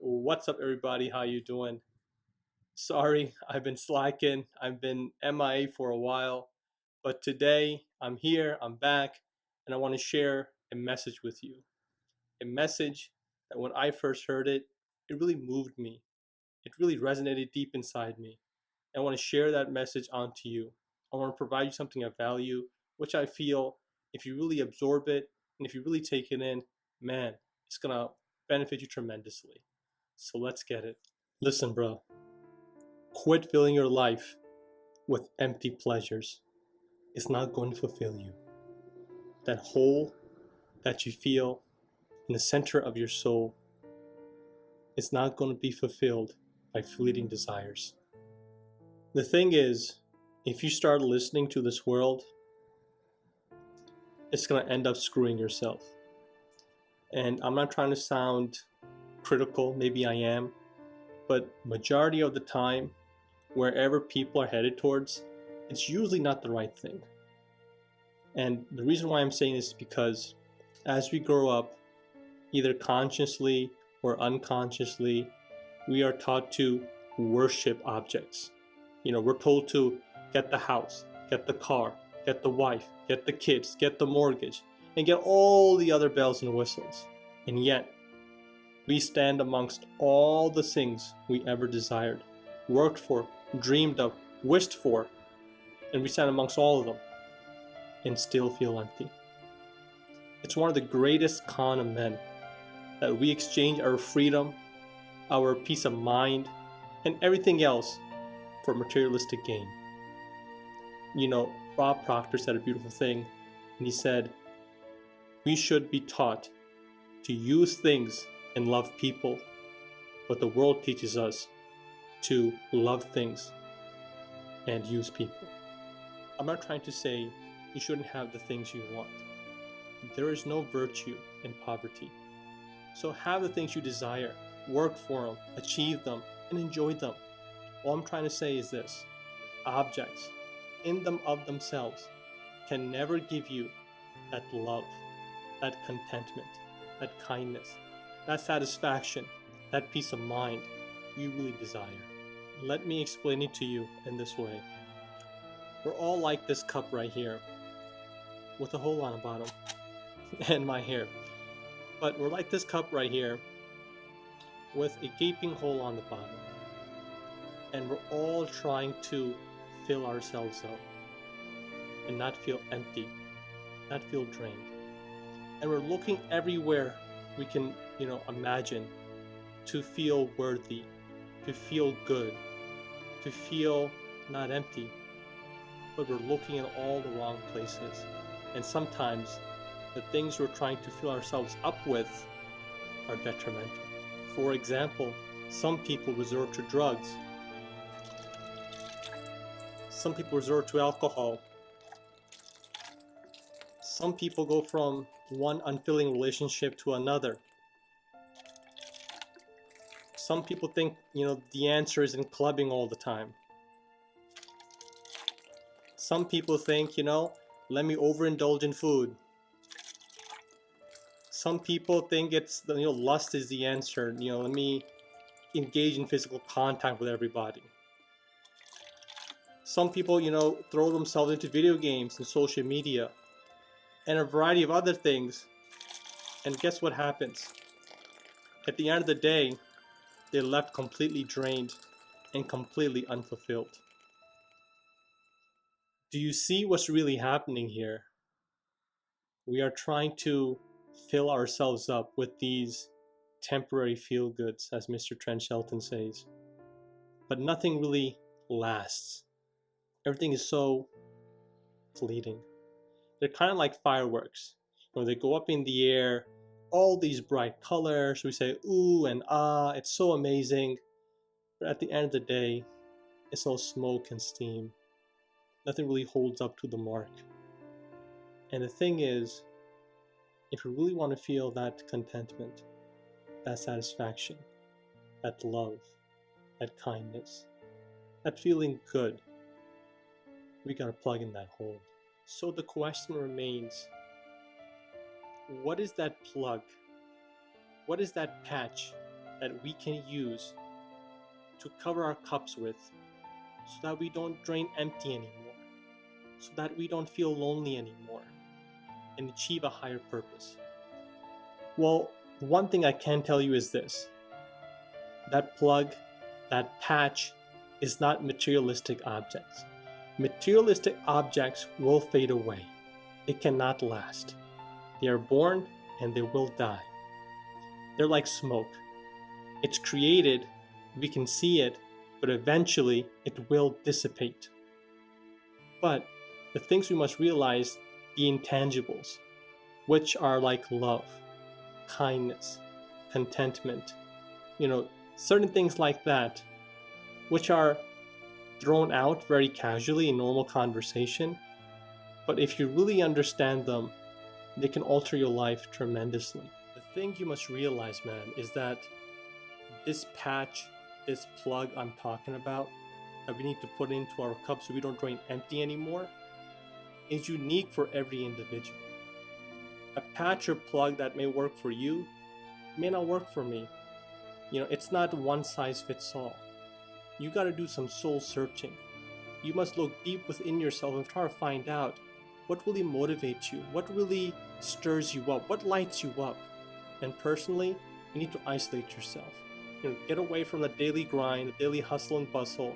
What's up, everybody? How you doing? Sorry, I've been slacking. I've been MIA for a while, but today I'm here, I'm back, and I want to share a message with you. A message that when I first heard it, it really moved me. It really resonated deep inside me. I want to share that message onto you. I want to provide you something of value, which I feel if you really absorb it and if you really take it in, man, it's going to benefit you tremendously. So let's get it. Listen, bro, quit filling your life with empty pleasures. It's not going to fulfill you. That hole that you feel in the center of your soul is not going to be fulfilled by fleeting desires. The thing is, if you start listening to this world, it's going to end up screwing yourself. And I'm not trying to sound critical, maybe I am, but majority of the time, wherever people are headed towards, it's usually not the right thing. And the reason why I'm saying this is because as we grow up, either consciously or unconsciously, we are taught to worship objects. We're told to get the house, get the car, get the wife, get the kids, get the mortgage, and get all the other bells and whistles. And yet, we stand amongst all the things we ever desired, worked for, dreamed of, wished for, and we stand amongst all of them and still feel empty. It's one of the greatest con of men that we exchange our freedom, our peace of mind, and everything else for materialistic gain. Bob Proctor said a beautiful thing, and he said, we should be taught to use things and love people, but the world teaches us to love things and use people. I'm not trying to say you shouldn't have the things you want. There is no virtue in poverty. So have the things you desire, work for them, achieve them, and enjoy them. All I'm trying to say is this: objects, in them of themselves, can never give you that love, that contentment, that kindness, that satisfaction, that peace of mind you really desire. Let me explain it to you in this way. We're all like this cup right here, with a hole on the bottom, and my hair. But we're like this cup right here, with a gaping hole on the bottom. And we're all trying to fill ourselves up and not feel empty, not feel drained. And we're looking everywhere we can, imagine to feel worthy, to feel good, to feel not empty. But we're looking in all the wrong places. And sometimes the things we're trying to fill ourselves up with are detrimental. For example, some people resort to drugs. Some people resort to alcohol. Some people go from one unfulfilling relationship to another. Some people think, the answer is in clubbing all the time. Some people think, let me overindulge in food. Some people think it's, lust is the answer. Let me engage in physical contact with everybody. Some people, throw themselves into video games and social media and a variety of other things. And guess what happens? At the end of the day, they're left completely drained and completely unfulfilled. Do you see what's really happening here? We are trying to fill ourselves up with these temporary feel-goods, as Mr. Trent Shelton says. But nothing really lasts. Everything is so fleeting. They're kind of like fireworks. They go up in the air, all these bright colors. We say, ooh and ah, it's so amazing. But at the end of the day, it's all smoke and steam. Nothing really holds up to the mark. And the thing is, if you really want to feel that contentment, that satisfaction, that love, that kindness, that feeling good, we gotta plug in that hole. So the question remains, what is that plug? What is that patch that we can use to cover our cups with so that we don't drain empty anymore, so that we don't feel lonely anymore, and achieve a higher purpose? Well, one thing I can tell you is this: that plug, that patch, is not materialistic objects. Materialistic objects will fade away. It cannot last. They are born and they will die. They're like smoke. It's created, we can see it, but eventually it will dissipate. But the things we must realize, the intangibles, which are like love, kindness, contentment, certain things like that, which are thrown out very casually in normal conversation, but if you really understand them, they can alter your life tremendously. The thing you must realize, man, is that this patch, this plug I'm talking about, that we need to put into our cup so we don't drain empty anymore, is unique for every individual. A patch or plug that may work for you may not work for me. It's not one size fits all. You got to do some soul searching. You must look deep within yourself and try to find out what really motivates you, what really stirs you up, what lights you up. And personally, you need to isolate yourself. Get away from the daily grind, the daily hustle and bustle.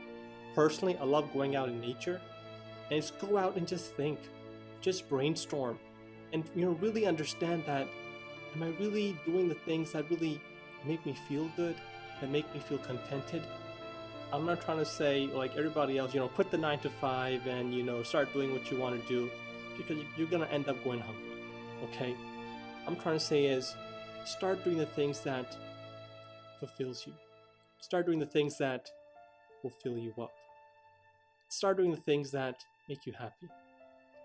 Personally, I love going out in nature and just go out and just think, just brainstorm, and really understand that, am I really doing the things that really make me feel good, that make me feel contented? I'm not trying to say, like everybody else, quit the 9 to 5 and start doing what you want to do, because you're gonna end up going hungry. Okay? I'm trying to say is, start doing the things that fulfills you. Start doing the things that will fill you up. Start doing the things that make you happy.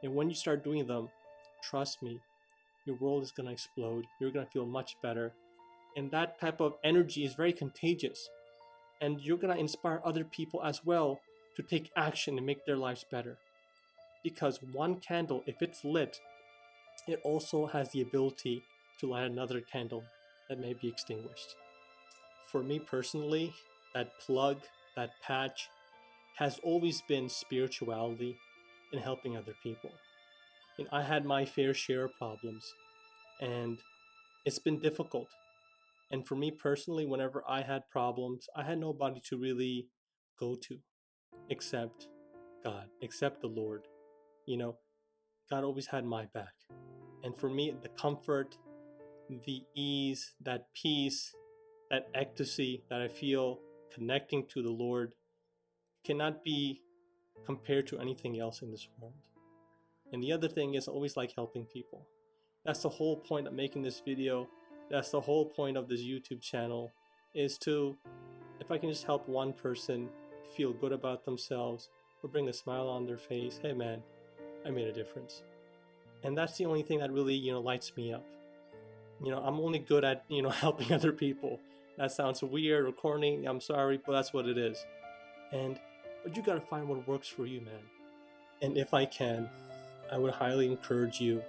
And when you start doing them, trust me, your world is gonna explode. You're gonna feel much better. And that type of energy is very contagious. And you're gonna inspire other people as well to take action and make their lives better. Because one candle, if it's lit, it also has the ability to light another candle that may be extinguished. For me personally, that plug, that patch, has always been spirituality and helping other people. And I had my fair share of problems, and it's been difficult. And for me personally, whenever I had problems, I had nobody to really go to except God, except the Lord. God always had my back. And for me, the comfort, the ease, that peace, that ecstasy that I feel connecting to the Lord cannot be compared to anything else in this world. And the other thing is, always like helping people. That's the whole point of making this video. That's the whole point of this YouTube channel, is to, if I can just help one person feel good about themselves or bring a smile on their face, hey man, I made a difference. And that's the only thing that really, lights me up. I'm only good at, helping other people. That sounds weird or corny, I'm sorry, but that's what it is. But you gotta find what works for you, man. And if I can, I would highly encourage you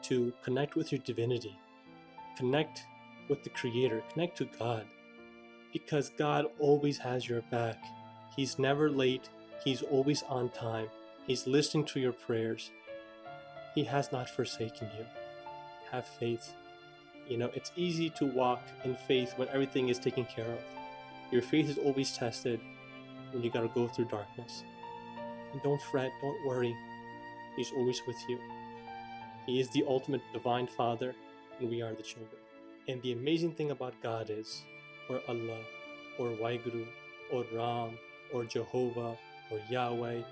to connect with your divinity. Connect with the Creator, connect to God. Because God always has your back. He's never late, He's always on time. He's listening to your prayers. He has not forsaken you. Have faith. It's easy to walk in faith when everything is taken care of. Your faith is always tested when you gotta go through darkness. And don't fret, don't worry. He's always with you. He is the ultimate divine Father, and we are the children. And the amazing thing about God is, or Allah, or Waheguru, or Ram, or Jehovah, or Yahweh,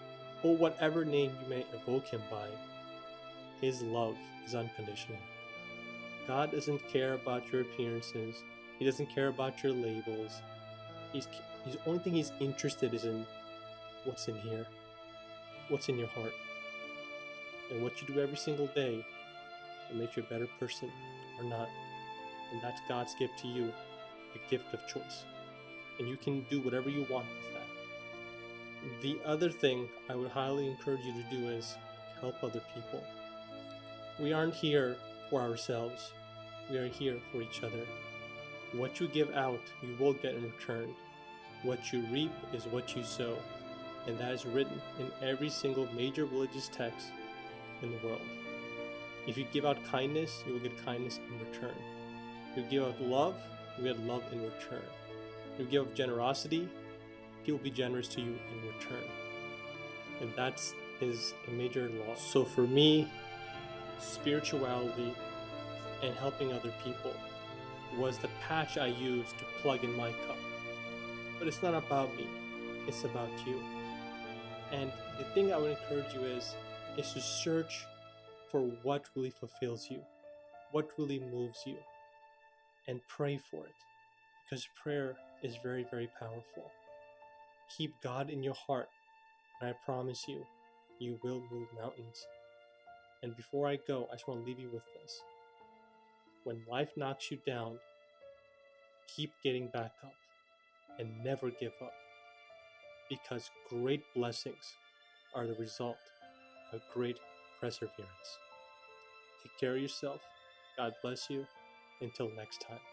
or whatever name you may evoke Him by, His love is unconditional. God doesn't care about your appearances. He doesn't care about your labels. He's the only thing He's interested is in what's in here, what's in your heart, and what you do every single day will make you a better person or not. And that's God's gift to you, the gift of choice. And you can do whatever you want with that. The other thing I would highly encourage you to do is help other people. We aren't here for ourselves. We are here for each other. What you give out, you will get in return. What you reap is what you sow, and that is written in every single major religious text in the world. If you give out kindness, you will get kindness in return. If you give out love, you get love in return. If you give out generosity, He will be generous to you in return. And that is a major law. So for me, spirituality and helping other people was the patch I used to plug in my cup. But it's not about me, it's about you. And the thing I would encourage you is to search for what really fulfills you, what really moves you, and pray for it. Because prayer is very, very powerful. Keep God in your heart, and I promise you, you will move mountains. And before I go, I just want to leave you with this. When life knocks you down, keep getting back up and never give up. Because great blessings are the result of great perseverance. Take care of yourself. God bless you. Until next time.